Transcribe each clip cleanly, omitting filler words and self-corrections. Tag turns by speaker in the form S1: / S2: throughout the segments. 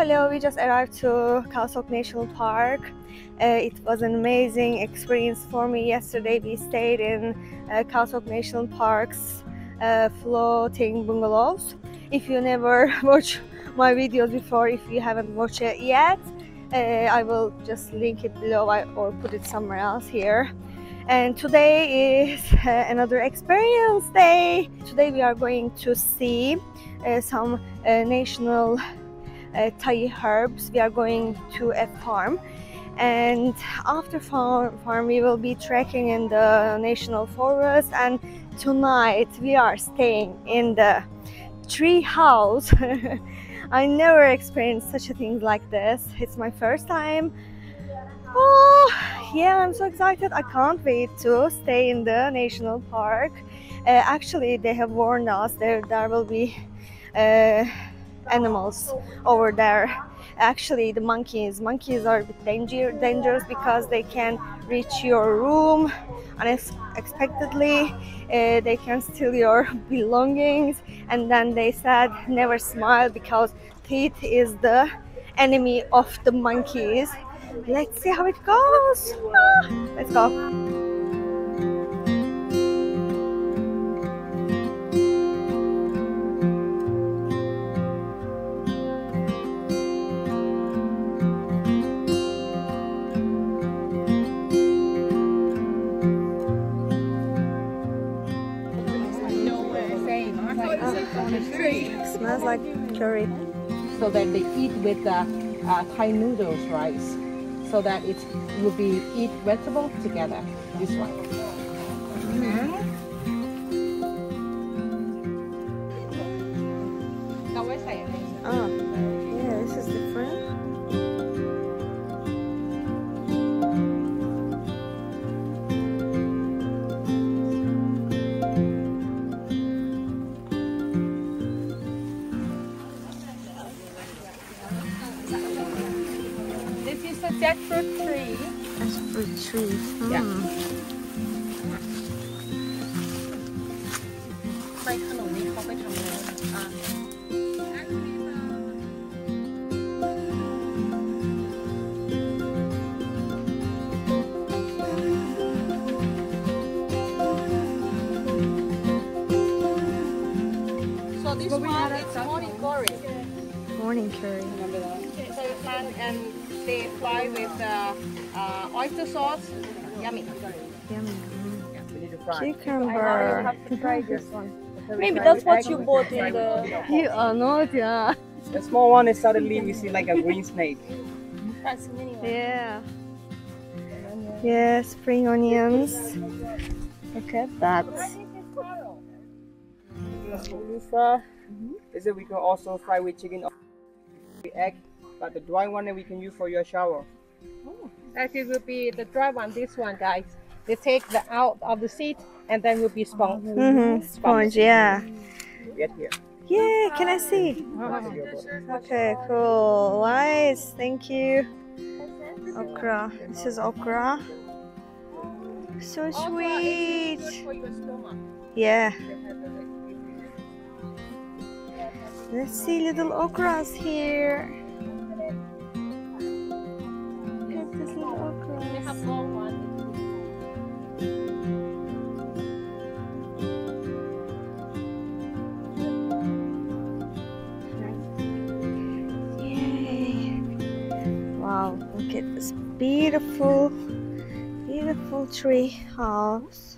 S1: hello. We just arrived to Khao Sok National Park. It was an amazing experience for me. Yesterday we stayed in Khao Sok National Park's floating bungalows. If you never watched my videos before, if you haven't watched it yet, I will just link it below or put it somewhere else here. And today is another experience day. Today we are going to see some national Thai herbs. We are going to a farm, and after farm we will be trekking in the national forest, and tonight we are staying in the tree house. I never experienced such a thing like this. It's my first time. Oh yeah, I'm so excited. I can't wait to stay in the national park. Actually, they have warned us there will be animals over there. Actually, the monkeys are a bit dangerous because they can reach your room unexpectedly. They can steal your belongings, and then they said never smile because teeth is the enemy of the monkeys. Let's see how it goes. Let's go. Smells like curry.
S2: So that they eat with the Thai noodles rice, so that it will be eat vegetable together. This one.
S1: Ah, yeah, this is different.
S2: This is a jackfruit tree.
S1: Jackfruit tree.
S2: Yeah. So this one is morning glory.
S1: Morning curry.
S2: So you plant and they fry with oyster sauce. Yummy.
S1: Yummy.
S2: We need to fry.
S1: Cucumber.
S2: have to try this one.
S3: Maybe that's what you bought in the...
S1: You are not, yeah.
S4: The small one is suddenly we see like a green snake.
S3: That's the mini one.
S1: Yeah. Yeah, spring onions. Look at that.
S4: Rungfah. This is we can also fry with chicken or with egg, but the dry one that we can use for your shower.
S2: That it will be the dry one. This one, guys. They take the out of the seed and then will be sponge.
S1: Sponge, yeah.
S4: Get here.
S1: Yeah, can I see? Okay, cool. Nice, thank you. Okra. This is okra. So sweet.
S2: For your stomach.
S1: Yeah. Let's see little okras here. Look at this little okra.
S2: They have long one.
S1: Yay. Wow, look at this beautiful, beautiful tree house.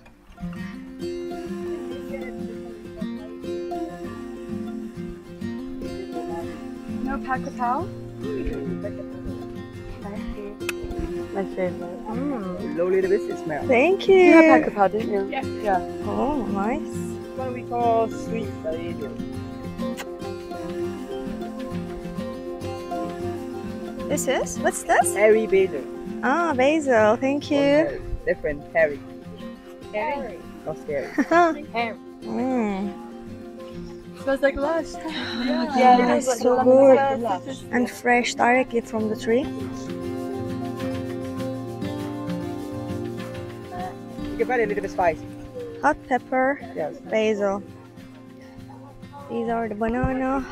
S3: No cacao?
S1: My favorite.
S4: Low little bit it smells.
S1: Thank you.
S3: You had cacao, didn't you?
S2: Yeah.
S4: Yeah.
S1: Oh, nice.
S4: This one we call sweet basil.
S1: This is? What's this?
S4: Hairy basil.
S1: Ah, basil. Thank you.
S4: Different hairy.
S2: Harry.
S4: Not scary.
S2: Harry.
S3: Smells like lush.
S1: Yeah, that's so good. And fresh directly from the tree.
S4: You can find it a little bit spicy.
S1: Hot pepper,
S4: Yes.
S1: basil. These are the banana.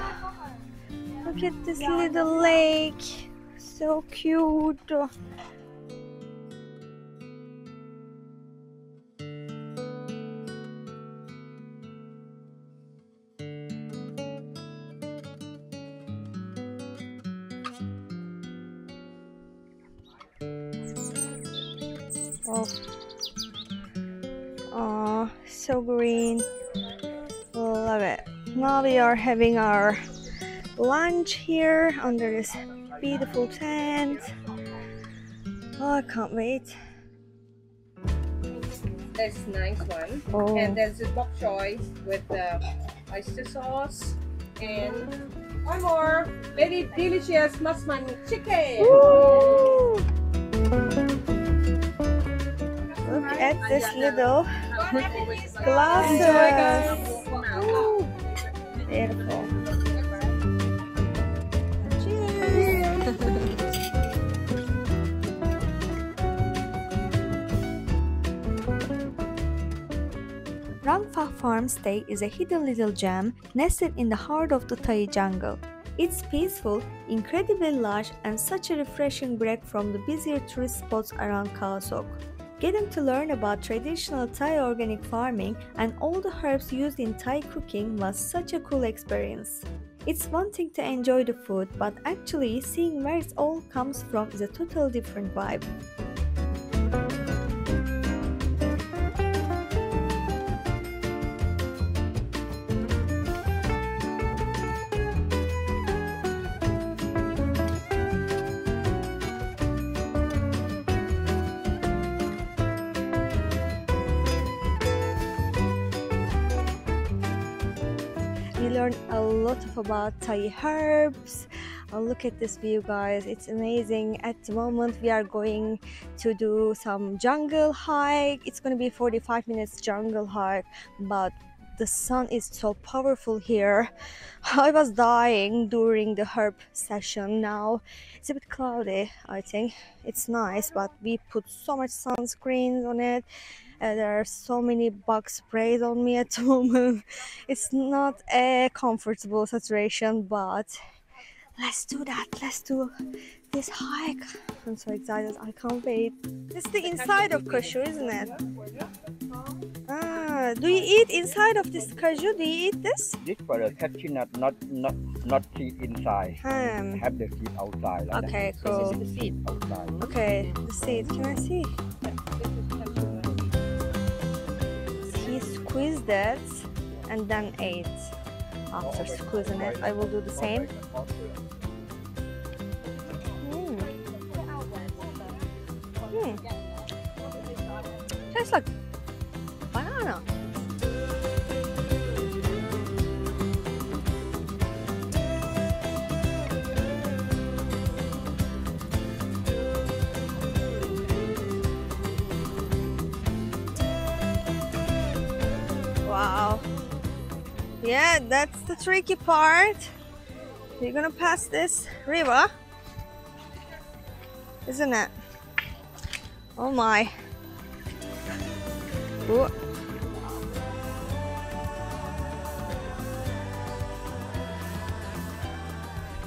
S1: Look at this little lake. So cute. Oh, so green. Love it. Now we are having our lunch here under this beautiful tent. Oh, I can't wait.
S2: That's nice one.
S1: Oh.
S2: And there's a bok choy with the oyster sauce and one more very delicious masman chicken.
S1: Woo! Look at this little glasses. Ooh, beautiful. Cheers. Rungfah farm stay is a hidden little gem nested in the heart of the Thai jungle. It's peaceful, incredibly lush, and such a refreshing break from the busier tourist spots around Khao Sok. Getting to learn about traditional Thai organic farming and all the herbs used in Thai cooking was such a cool experience. It's one thing to enjoy the food, but actually seeing where it all comes from is a totally different vibe. We learned a lot about Thai herbs. Look at this view, guys. It's amazing. At the moment we are going to do some jungle hike. It's going to be 45 minutes jungle hike, but the sun is so powerful here. I was dying during the herb session. Now it's a bit cloudy. I think it's nice, but we put so much sunscreen on it. There are so many bug sprays on me at the moment. It's not a comfortable situation, but let's do that. Let's do this hike. I'm so excited. I can't wait. This is the inside of cashew, isn't it? Ah, do you eat inside of this cashew? Do you eat this?
S5: This for the cashew nut, not seed inside. Have the seed outside. Like
S1: Okay,
S5: that.
S1: cool.
S5: This is the seed outside.
S1: Okay, the seed. Can I see? He squeezed it and then ate. After squeezing it, I will do the same. Tastes like banana. Wow. Yeah, that's the tricky part. You're gonna pass this river, isn't it? Oh my. Ooh.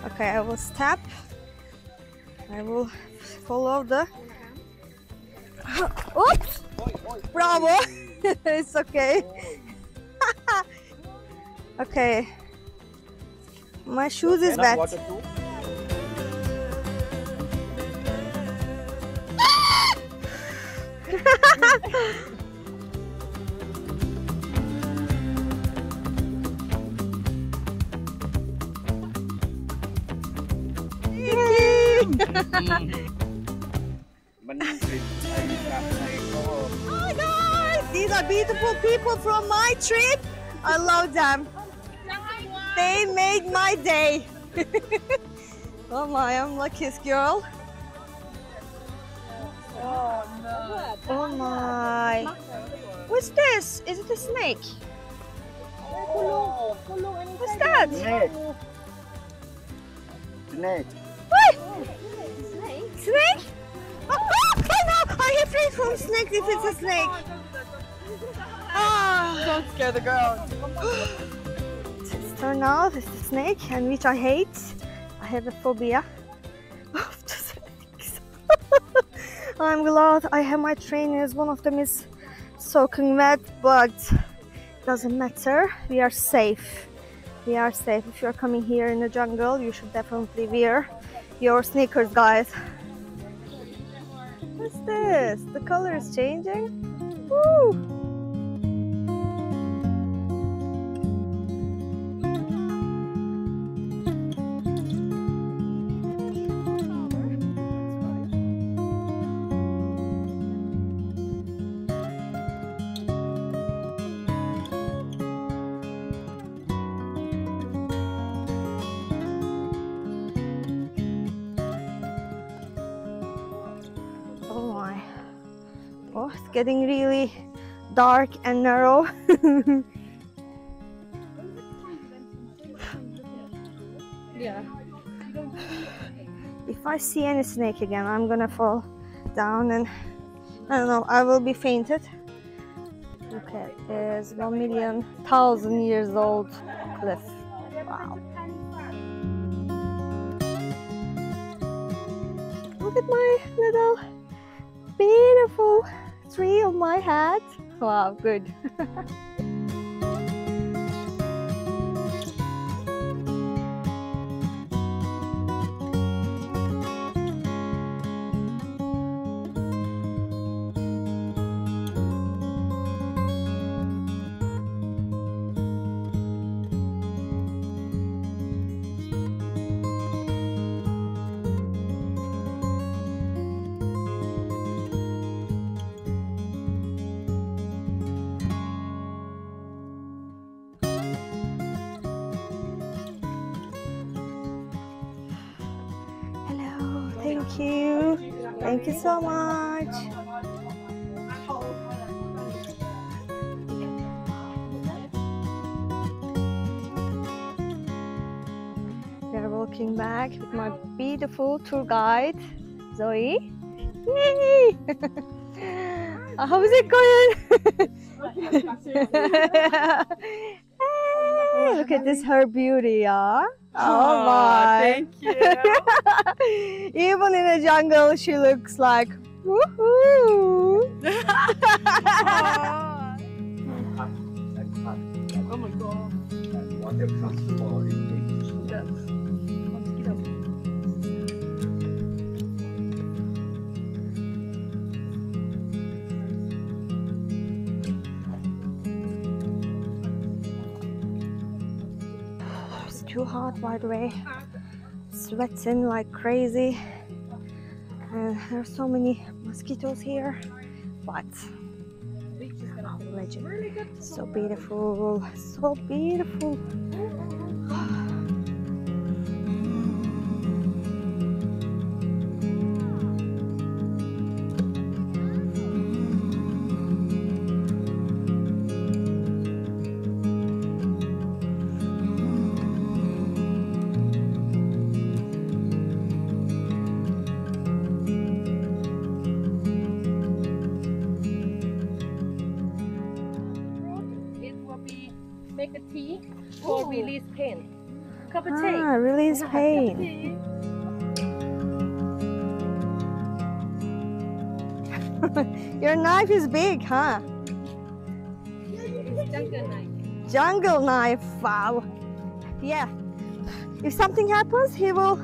S1: Okay, I will step. I will follow the... Oops! Bravo! It's okay. Okay. My shoes is wet. Oh guys, these are beautiful people from my trip. I love them. They made my day. Oh my, I'm luckiest girl. Oh my. What's this? Is it a snake? What's that?
S5: Snake. Snake.
S1: What? Snake? Oh, no! I get free from snake if it's a snake.
S3: Don't scare the girl.
S1: It's turned out it's a snake, and which I hate. I have a phobia of the snakes. I'm glad I have my trainers. One of them is soaking wet, but doesn't matter. We are safe. We are safe. If you're coming here in the jungle, you should definitely wear your sneakers, guys. What's this? The color is changing. Woo! Oh, it's getting really dark and narrow.
S2: Yeah.
S1: If I see any snake again, I'm gonna fall down and I don't know, I will be fainted. Look at this 1,000,000 years old cliff. Wow. Look at my little beautiful tree on my hat. Wow, good. Thank you. Thank you so much. We are walking back with my beautiful tour guide, Zoe. Yay! How's it going? Hey, look at this, her beauty, yeah? Oh my!
S3: Thank you.
S1: Even in the jungle, she looks like woohoo!
S3: Oh my god.
S1: It's too hot, by the way. Sweating like crazy. And there are so many mosquitoes here, but oh, legend. So beautiful, so beautiful.
S2: Make a tea or release pain. Cup of tea.
S1: Ah, release pain. Your knife is big, huh?
S2: It's jungle knife.
S1: Jungle knife, wow. Yeah. If something happens, he will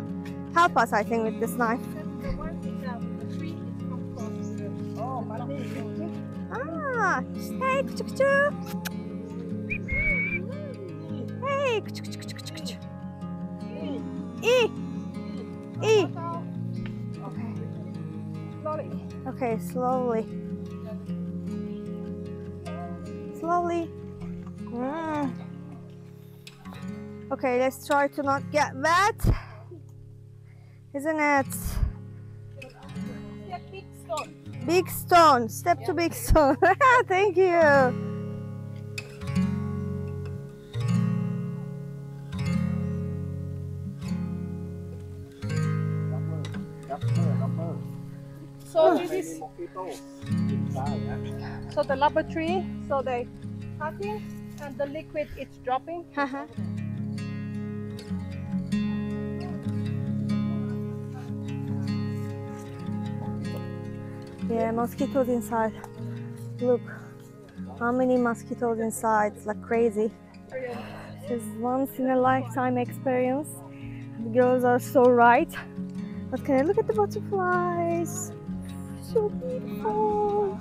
S1: help us, I think, with this knife.
S2: The one is the tree is come across the
S1: Ah, hey, kuchu-kuchu. Hey, kuchu-kuchu-kuchu-kuchu. E. Okay.
S2: slowly.
S1: Okay, slowly. Slowly. Okay, let's try to not get wet. Isn't it?
S2: Step big stone.
S1: Big stone. Step to big stone. Thank you.
S2: So this is so the rubber tree. So they cutting and the liquid it's dropping.
S1: Yeah, mosquitoes inside. Look, how many mosquitoes inside? It's like crazy. This is once in a lifetime experience. The girls are so right. But can I look at the butterflies? So beautiful.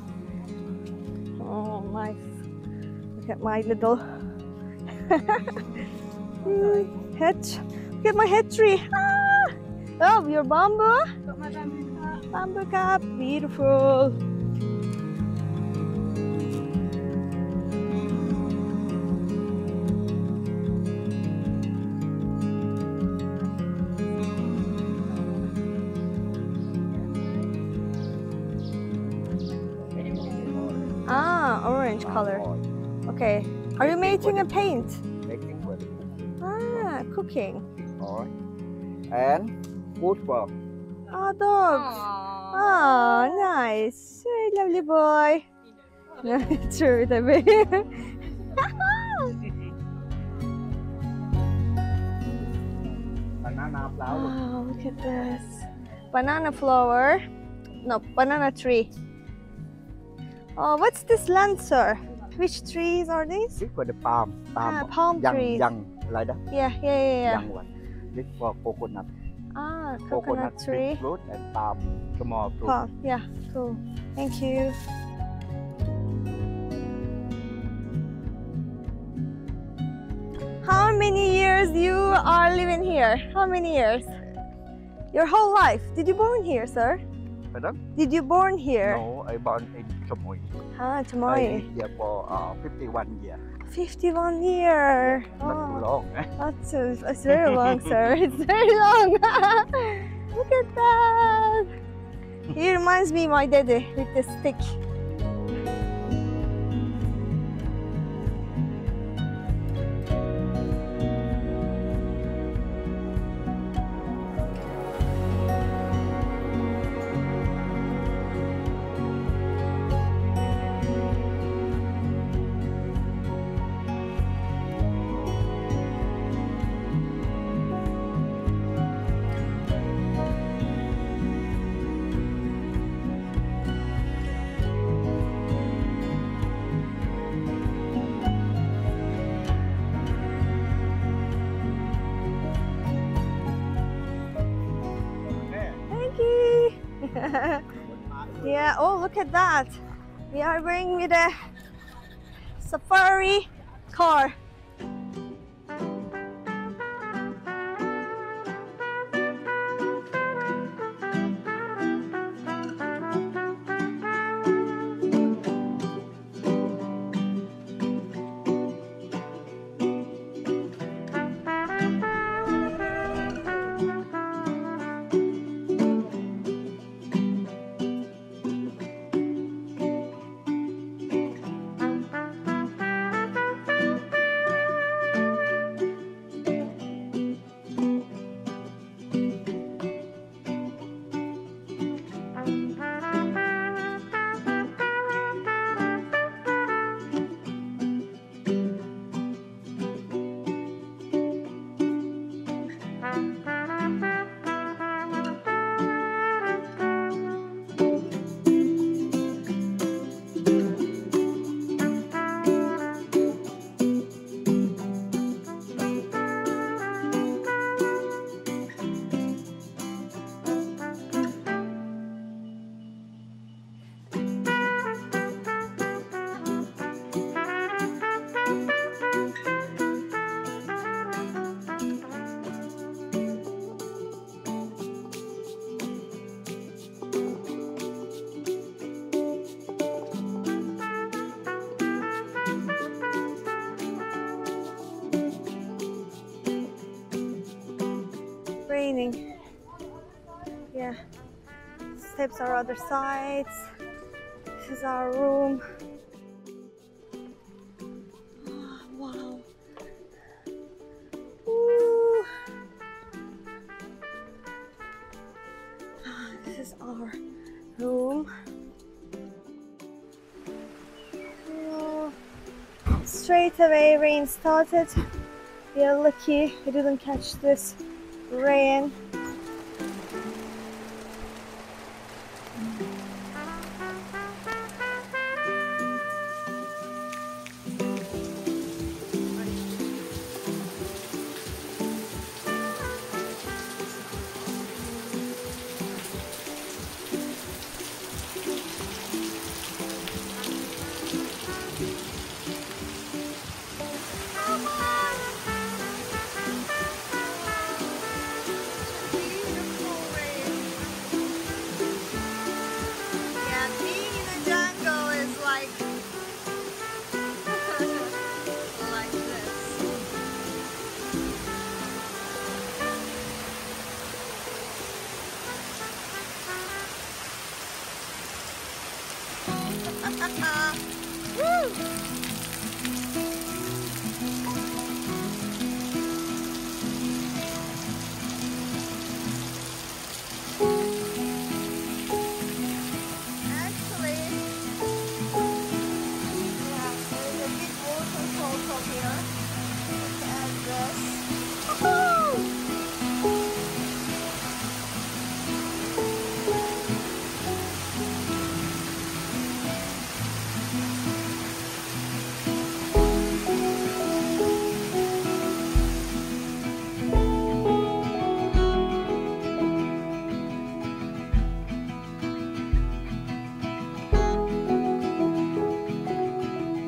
S1: Oh, nice. Look at my little hedge. Look at my head tree. Ah! Oh, your bamboo?
S3: Got my bamboo cup.
S1: Bamboo cup. Beautiful. Ah, orange color. Okay. Are you making a paint?
S5: Making with
S1: Ah, cooking.
S5: oil and food for
S1: Ah, dogs. Ah, nice. Very lovely boy. True, tabii.
S5: banana flower.
S1: Wow, look at this. Banana flower. No, banana tree. Oh, what's this land, sir? Which trees are these?
S5: This for the palm.
S1: Ah, palm trees.
S5: Young, like that.
S1: Yeah.
S5: Young one. This for coconut.
S1: Ah, coconut tree.
S5: big fruit and palm small fruit.
S1: Palm. Yeah, cool. Thank you. How many years you are living here? How many years? Your whole life? Did you born here, sir?
S5: Pardon?
S1: Did you born here?
S5: No, I born in Chamoy.
S1: Ah,
S5: I
S1: Chamoy.
S5: live here for 51 years.
S1: 51 year.
S5: Not too
S1: Oh,
S5: long.
S1: it's very long, sir. It's very long. Look at that. He reminds me of my daddy with the stick. Yeah, oh, look at that. We are going with a safari car. Raining. Yeah. Steps are other sides. This is our room. Oh, wow. Ooh. This is our room. Oh. Straight away rain started. We are lucky we didn't catch this rain.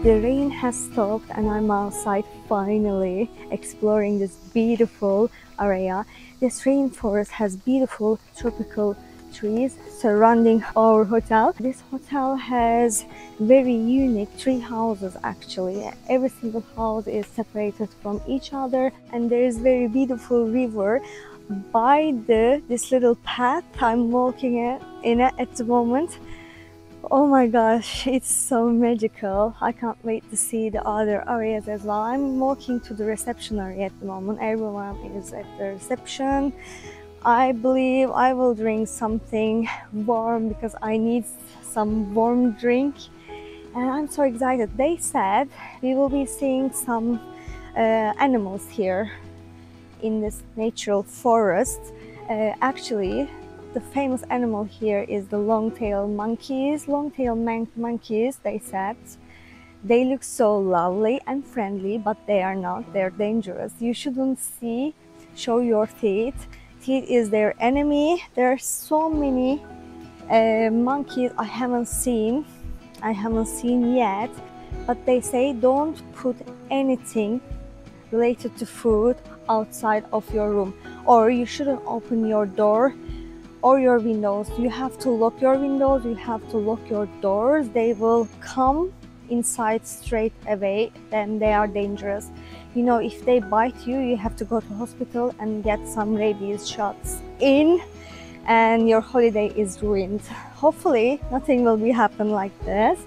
S1: The rain has stopped and I'm outside finally exploring this beautiful area. This rainforest has beautiful tropical trees surrounding our hotel. This hotel has very unique tree houses actually. Every single house is separated from each other and there is very beautiful river by this little path I'm walking in it at the moment. Oh my gosh, it's so magical. I can't wait to see the other areas as well. I'm walking to the reception area at the moment. Everyone is at the reception. I believe I will drink something warm because I need some warm drink. And I'm so excited. They said we will be seeing some animals here in this natural forest. Actually, the famous animal here is the long-tailed monkeys. Long-tailed monkeys, they said. They look so lovely and friendly, but they are not. They're dangerous. You shouldn't show your teeth. Teeth is their enemy. There are so many monkeys I haven't seen yet, but they say don't put anything related to food outside of your room, or you shouldn't open your door or your windows. You have to lock your windows, you have to lock your doors. They will come inside straight away, then they are dangerous. You know, if they bite you, you have to go to hospital and get some rabies shots in, and your holiday is ruined. Hopefully nothing will be happen like this,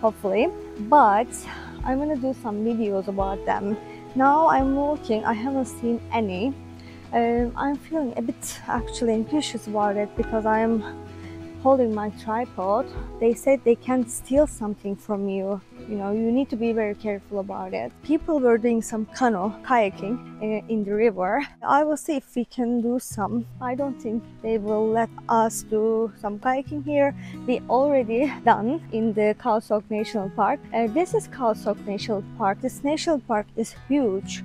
S1: hopefully, but I'm gonna do some videos about them. Now I'm walking, I haven't seen any. I'm feeling a bit actually anxious about it because I'm holding my tripod. They said they can steal something from you. You know, you need to be very careful about it. People were doing some kayaking in the river. I will see if we can do some. I don't think they will let us do some kayaking here. We already done in the Khao Sok National Park. This is Khao Sok National Park. This national park is huge.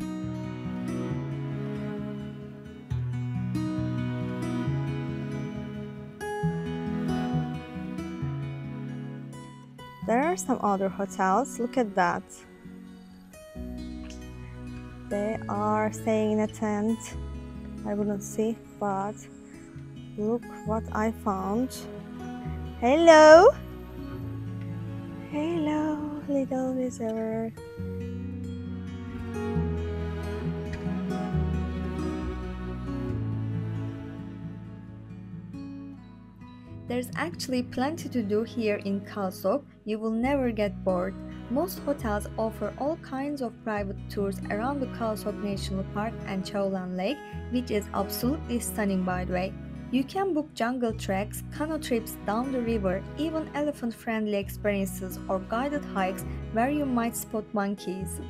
S1: There are some other hotels. Look at that. They are staying in a tent. I wouldn't see, but look what I found. Hello! Hello, little visitor. There's actually plenty to do here in Khao Sok. You will never get bored. Most hotels offer all kinds of private tours around the Khao Sok National Park and Chowlan Lake, which is absolutely stunning by the way. You can book jungle treks, canoe trips down the river, even elephant-friendly experiences or guided hikes where you might spot monkeys.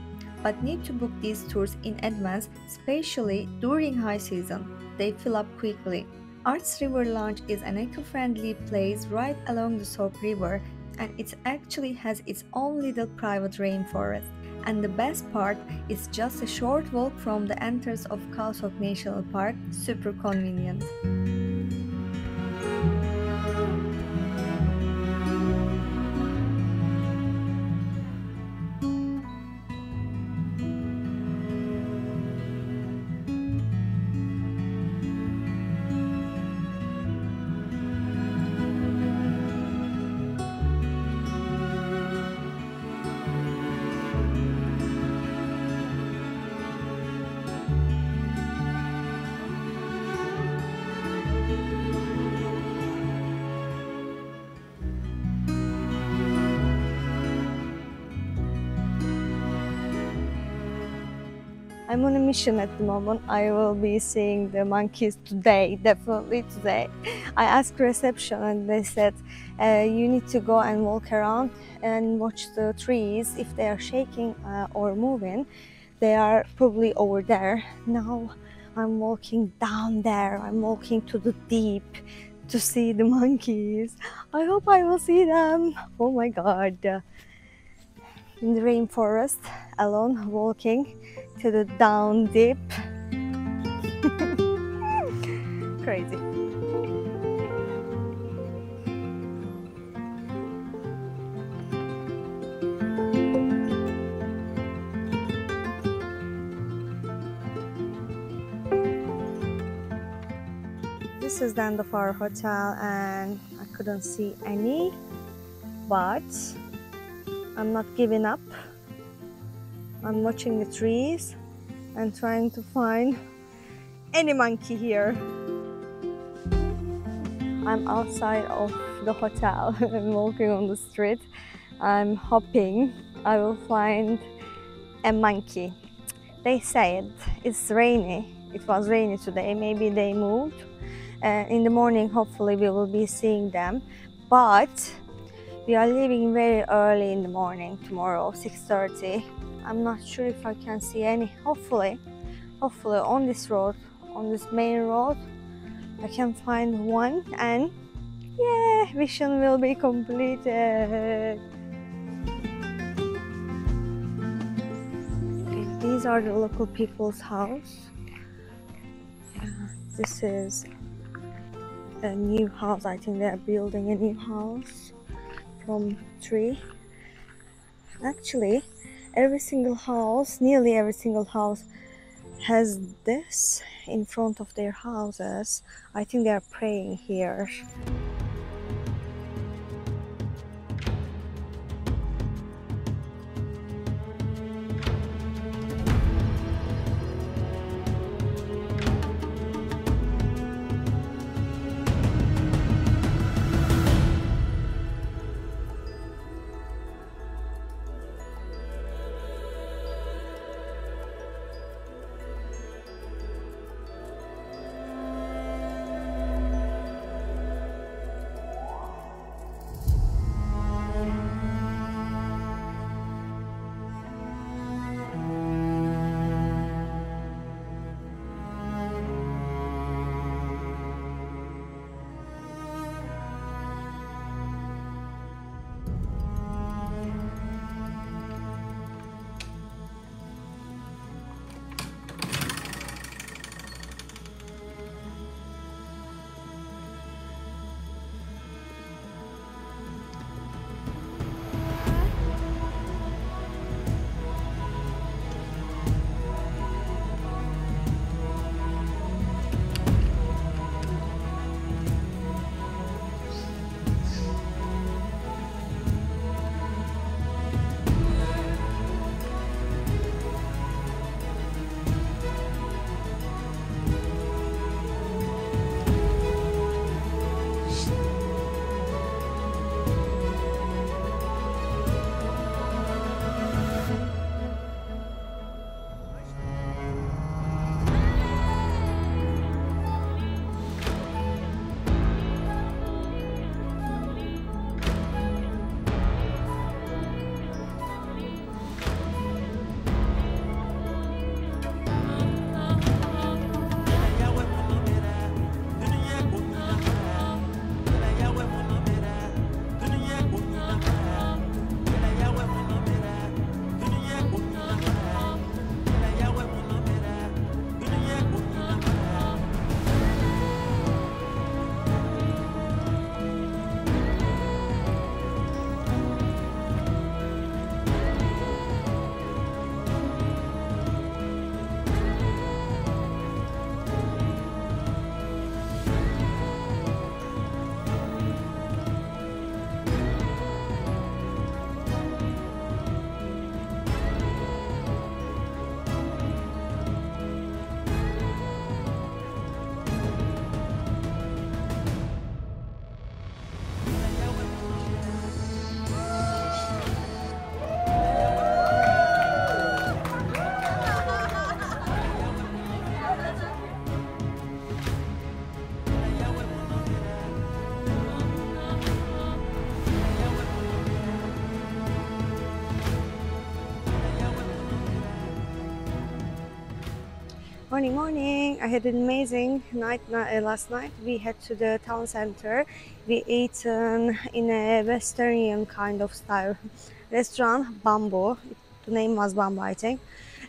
S1: But need to book these tours in advance, especially during high season. They fill up quickly. Arts River Lounge is an eco-friendly place right along the Sok River, and it actually has its own little private rainforest. And the best part is just a short walk from the entrance of Khao Sok National Park, super convenient. I'm on a mission at the moment. I will be seeing the monkeys today, definitely today. I asked reception and they said you need to go and walk around and watch the trees. If they are shaking or moving, they are probably over there. Now I'm walking down there. I'm walking to the deep to see the monkeys. I hope I will see them. Oh my God. In the rainforest, alone, walking to the down deep. Crazy. This is the end of our hotel and I couldn't see any, but I'm not giving up. I'm watching the trees and trying to find any monkey here. I'm outside of the hotel and walking on the street. I'm hoping I will find a monkey. They said it's rainy. It was rainy today. Maybe they moved. In the morning, hopefully we will be seeing them. But we are leaving very early in the morning tomorrow, 6:30. I'm not sure if I can see any. Hopefully on this road, on this main road, I can find one and yeah, vision will be completed. Okay, these are the local people's house. This is a new house. I think they are building a new house from tree. Actually, every single house, nearly every single house has this in front of their houses. I think they are praying here. Morning. I had an amazing night last night. We head to the town center. We ate in a Western kind of style restaurant, Bamboo. The name was Bamboo, I think.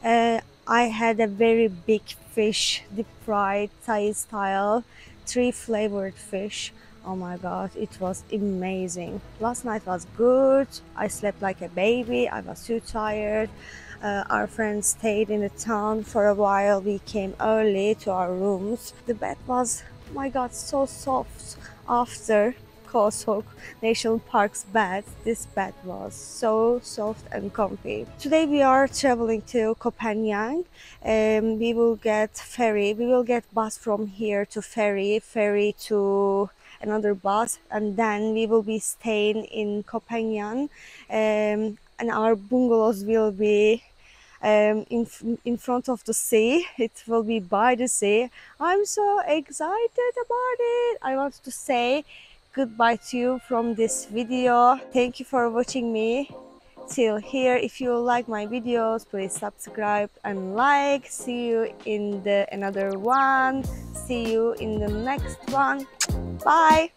S1: I had a very big fish, deep fried Thai style, 3 flavored fish. Oh my god, it was amazing. Last night was good. I slept like a baby. I was too tired. Our friends stayed in the town for a while. We came early to our rooms. The bed was, oh my god, so soft. After Khao Sok National Park's bed, this bed was so soft and comfy. Today we are traveling to Copenhagen. We will get ferry. We will get bus from here to ferry to another bus, and then we will be staying in Copenhagen. And our bungalows will be in front of the sea. It will be by the sea. I'm so excited about it. I want to say goodbye to you from this video. Thank you for watching me till here. If you like my videos, please subscribe and like. See you in the another one. See you in the next one. Bye.